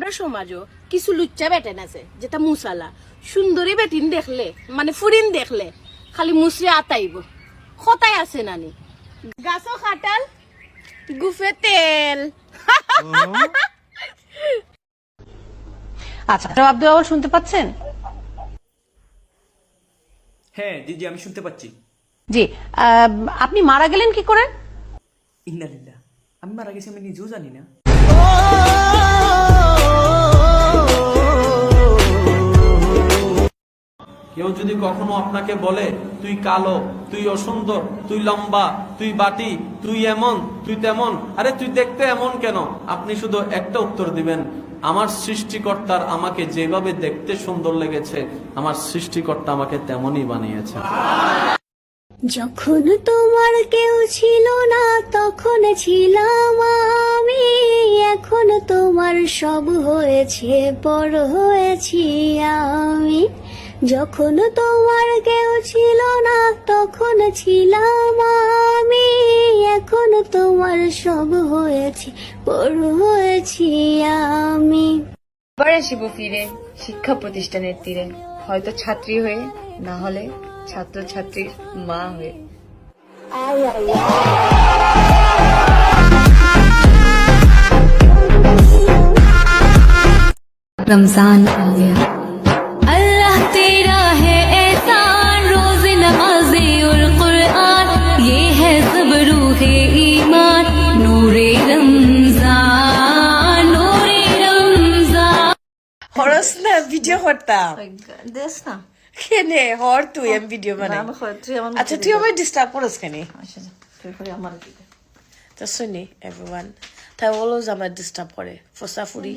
আমরা সমাজও কিছু লুচ্চা বেটেন আছে যেটা মুসালা সুন্দরী বেটিন দেখলে মানে ফুরিন দেখলে খালি মুসরে আতাইব খতায় আছে নানি গাছও খাটাল গুফে তেল আচ্ছা জবাব দেওয়া শুনতে পাচ্ছেন? হ্যাঁ জি জি আমি শুনতে পাচ্ছি। জি আপনি মারা গেলেন কি করে? ইন্নালিল্লাহ, আমি মারা গেছি আমি নিজেও জানি না। কেউ যদি কখনো আপনাকে বলে তুই কালো, তুই অসুন্দর, তুই লম্বা, তুই বাটি, তুই এমন, তুই তেমন, আরে তুই দেখতে এমন কেন, আপনি শুধু একটা উত্তর দিবেন, আমার সৃষ্টিকর্তার আমাকে যেভাবে দেখতে সুন্দর লেগেছে আমার সৃষ্টিকর্তা আমাকে তেমনই বানিয়েছে। যখন তোমার কেউ ছিল না তখন ছিলাম আমি, এখন তোমার সব হয়েছে বড় হয়েছি আমি। যখন তোমার কেউ ছিল না তখন ছিলাম আমি, এখন তোমার সব হয়েছে বড় হয়েছি আমি। আবার আসিব ফিরে শিক্ষা প্রতিষ্ঠানের তীরে, হয়তো ছাত্রী হয়ে, না হলে ছাত্র ছাত্রীর মা হয়ে। रमजान आ गया, अल्लाह तेरा है एहसान, रोज नमाज़े और कुरान, ये है सब रूहे ईमान, नूरे रमजान, नूरे रमजान। হরস না ভিডিও করতাম দেশ না কেনে হর তুই এম ভিডিও মানে আচ্ছা তুই আমার ডিস্টার্ব করস কেনে তো শুনি এভরিওয়ান তাই অলওয়েজ আমার ডিস্টার্ব করে ফসাফুরি